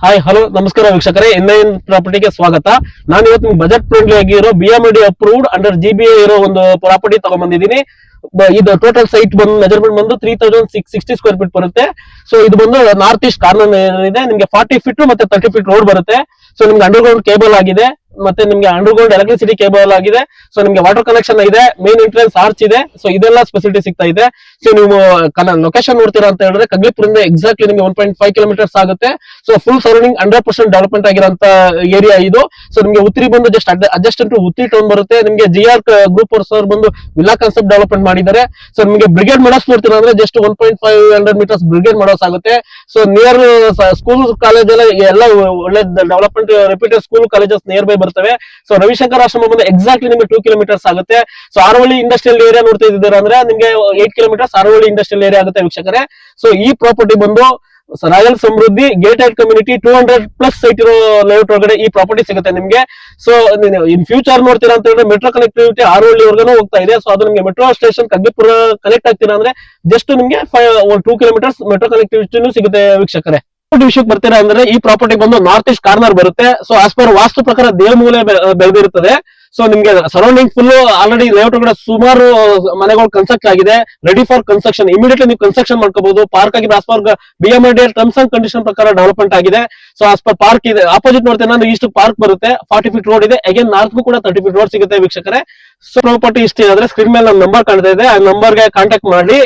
Hi hello ನಮಸ್ಕಾರ ವೀಕ್ಷಕರೇ, N ಪ್ರಾಪರ್ಟಿಗೆ ಸ್ವಾಗತ. ನಾನು ಇವತ್ತು ನಿಮ್ಗೆ ಬಜೆಟ್ ಫ್ರೆಂಡ್ಲಿ ಆಗಿರೋ BMD ಅಪ್ರೂವ್ಡ್ ಅಂಡರ್ GBA ಇರೋ ಒಂದು ಪ್ರಾಪರ್ಟಿ ತಗೊಂಡ್ಬಂದಿದ್ದೀನಿ. ಇದು ಟೋಟಲ್ ಸೈಟ್ ಬಂದು ಮೆಜರ್ಮೆಂಟ್ ಬಂದು 3660 ಸ್ಕ್ವೇರ್ ಫೀಟ್ ಬರುತ್ತೆ. ಸೊ ಇದು ಬಂದು ನಾರ್ತ್ ಈಸ್ಟ್ ಕಾರ್ನರ್ ಇದೆ. ನಿಮ್ಗೆ 40 ಫೀಟ್ ಮತ್ತೆ 30 ಫೀಟ್ ರೋಡ್ ಬರುತ್ತೆ. ಸೊ ನಿಮ್ಗೆ ಅಂಡರ್ಗ್ರೌಂಡ್ ಕೇಬಲ್ ಆಗಿದೆ, ಮತ್ತೆ ನಿಮ್ಗೆ ಅಂಡರ್ಗ್ರೌಂಡ್ ಎಲೆಕ್ಟ್ರಿಸಿಟಿ ಕೇಬಲ್ ಆಗಿದೆ. ಸೊ ನಿಮ್ಗೆ ವಾಟರ್ ಕನೆಕ್ಷನ್ ಇದೆ, ಮೇನ್ ಎಂಟ್ರೆನ್ಸ್ ಆರ್ಚ್ ಇದೆ. ಸೊ ಇದೆಲ್ಲ ಫೆಸಿಲಿಟಿ ಸಿಗ್ತಾ ಇದೆ. ಸೊ ನೀವು ಲೊಕೇಶನ್ ನೋಡ್ತೀರಾ ಅಂತ ಹೇಳಿದ್ರೆ ಕಗ್ಲಿಪುರದಿಂದ ಎಕ್ಸಾಕ್ಟ್ಲಿ ನಿಮ್ಗೆ 1.5 ಕಿಲೋಮೀಟರ್ಸ್ ಆಗುತ್ತೆ. ಸೊ ಫುಲ್ ಸರೌಂಡಿಂಗ್ 100% ಡೆವಲಪ್ಮೆಂಟ್ ಆಗಿರೋಂತ ಏರಿಯಾ ಇದು. ಸೊ ನಿಮ್ಗೆ ಉತ್ರಿ ಬಂದು ಜಸ್ಟ್ ಅಡ್ಜಸ್ಟ್ ಉತ್ರಿ ಟೌನ್ ಬರುತ್ತೆ. ನಿಮ್ಗೆ GR ಗ್ರೂಪ್ ಅವ್ರು ಬಂದು ವಿಲ್ಲಾ ಕಾನ್ಸೆಪ್ಟ್ ಡೆವಲಪ್ಮೆಂಟ್ ಮಾಡಿದ್ದಾರೆ. ಸೊ ನಿಮಗೆ ಬ್ರಿಗೇಡ್ ಮೆಡೋಸ್ ನೋಡ್ತೀರಾ ಅಂದ್ರೆ ಜಸ್ಟ್ 1.500 ಮೀಟರ್ಸ್ ಬ್ರಿಗೇಡ್ ಮೆಡೋಸ್ ಆಗುತ್ತೆ. ಸೊ ನಿಯರ್ ಸ್ಕೂಲ್ ಕಾಲೇಜ್ ಎಲ್ಲ ಒಳ್ಳೆ development reputed school colleges near by ಬರ್ತವೆ. ಸೊ ರವಿಶಂಕರ್ ಆಶ್ರಮ ಬಂದು ಎಕ್ಸಾಕ್ಟ್ಲಿ ನಿಮಗೆ 2 ಕಿಲೋಮೀಟರ್ಸ್ ಆಗುತ್ತೆ. ಸೊ ಆರವಳ್ಳಿ ಇಂಡಸ್ಟ್ರಿಯಲ್ ಏರಿಯಾ ನೋಡ್ತಾ ಇದ್ದೀರಾ ಅಂದ್ರೆ ನಿಮಗೆ 8 ಕಿಲೋಮೀಟರ್ಸ್ ಆರವಳ್ಳಿ ಇಂಡಸ್ಟ್ರಿಯಲ್ ಏರಿಯಾ ಆಗುತ್ತೆ ವೀಕ್ಷಕರೇ. ಸೊ ಈ ಪ್ರಾಪರ್ಟಿ ಬಂದು ರಾಯಲ್ ಸಮೃದ್ಧಿ ಗೇಟೆಡ್ ಕಮ್ಯುನಿಟಿ 200+ ಸೈಟ್ ಇರೋ ಲೇಔಟ್ ಒಳಗಡೆ ಈ ಪ್ರಾಪರ್ಟಿ ಸಿಗುತ್ತೆ ನಿಮ್ಗೆ. ಸೊ ಇನ್ ಫ್ಯೂಚರ್ ನೋಡ್ತೀರಾ ಅಂತ ಹೇಳಿದ್ರೆ ಮೆಟ್ರೋ ಕನೆಕ್ಟಿವಿಟಿ ಆರವಳ್ಳಿವರೆಗೂ ಹೋಗ್ತಾ ಇದೆ. ಸೊ ಅದು ನಿಮ್ಗೆ ಮೆಟ್ರೋ ಸ್ಟೇಷನ್ ಕಗ್ಲಿಪುರ ಕನೆಕ್ಟ್ ಆಗ್ತೀರಾ ಅಂದ್ರೆ ಜಸ್ಟ್ ನಿಮ್ಗೆ 2 ಕಿಲೋಮೀಟರ್ಸ್ ಮೆಟ್ರೋ ಕನೆಕ್ಟಿವಿಟಿನೂ ಸಿಗುತ್ತೆ ವೀಕ್ಷಕರೇ. ವಿಷಯಕ್ಕೆ ಬರ್ತೀರಾ ಅಂದ್ರೆ ಈ ಪ್ರಾಪರ್ಟಿ ಬಂದು ನಾರ್ತ್ ಈಸ್ಟ್ ಕಾರ್ನರ್ ಬರುತ್ತೆ. ಸೊ ಆಸ್ ಪರ್ ವಾಸ್ತು ಪ್ರಕಾರ ದೇವಮೂಲೆ ಬೆಳೆದಿರುತ್ತದೆ. ಸೊ ನಿಮ್ಗೆ ಸರೌಂಡಿಂಗ್ ಫುಲ್ ಆಲ್ರೆಡಿ ಲೇಔಟ್ ಒಳಗಡೆ ಸುಮಾರು ಮನೆಗಳು ಕನ್ಸ್ಟ್ರಕ್ಟ್ ಆಗಿದೆ, ರೆಡಿ ಫಾರ್ ಕನ್ಸ್ಟ್ರಕ್ಷನ್. ಇಮಿಡಿಯೇಟ್ಲಿ ನೀವು ಕನ್ಸ್ಟ್ರಕ್ಷನ್ ಮಾಡ್ಕೋಬಹುದು. ಪಾರ್ಕ್ ಆಗಿದೆ, as per BMD terms and condition ಪ್ರಕಾರ ಡೆವಲಪ್ಮೆಂಟ್ ಆಗಿದೆ. ಸೊ ಆಸ್ ಪರ್ ಪಾರ್ಕ್ ಇದೆ. ಆಪೋಸಿಟ್ ನೋಡ್ತೇನೆ ಅಂದ್ರೆ ಈಸ್ಟ್ ಪಾರ್ಕ್ ಬರುತ್ತೆ, 40 ಫೀಟ್ ರೋಡ್ ಇದೆ. ಅಗೇನ್ ನಾರ್ತ್ಗೂ ಕೂಡ 30 ಫೀಟ್ ರೋಡ್ ಸಿಗುತ್ತೆ ವೀಕ್ಷಕರೇ. ಸೊ ಪ್ರಾಪರ್ಟಿ ಇಷ್ಟ ಆದ್ರೆ ಸ್ಕ್ರೀನ್ ಮೇಲೆ ನಮ್ಮ ನಂಬರ್ ಕಾಣ್ತಾ ಇದೆ, ಆ ನಂಬರ್ಗೆ ಕಾಂಟ್ಯಾಕ್ಟ್ ಮಾಡಿ.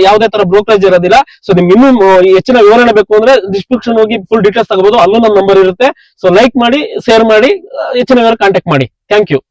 ಯಾವುದೇ ತರ ಬ್ರೋಕರೇಜ್ ಇರೋದಿಲ್ಲ. ಸೊ ನಿಮ್ಗೆ ಇನ್ನೂ ಹೆಚ್ಚಿನ ವಿವರಣೆ ಬೇಕು ಅಂದ್ರೆ ಡಿಸ್ಕ್ರಿಪ್ಷನ್ ಹೋಗಿ ಫುಲ್ ಡೀಟೇಲ್ಸ್ ತಗೋಬಹುದು, ಅಲ್ಲೂ ನಮ್ಮ ನಂಬರ್ ಇರುತ್ತೆ. ಸೊ ಲೈಕ್ ಮಾಡಿ, ಶೇರ್ ಮಾಡಿ, ಹೆಚ್ಚಿನ ವಿವರ ಕಾಂಟ್ಯಾಕ್ಟ್ ಮಾಡಿ. Thank you.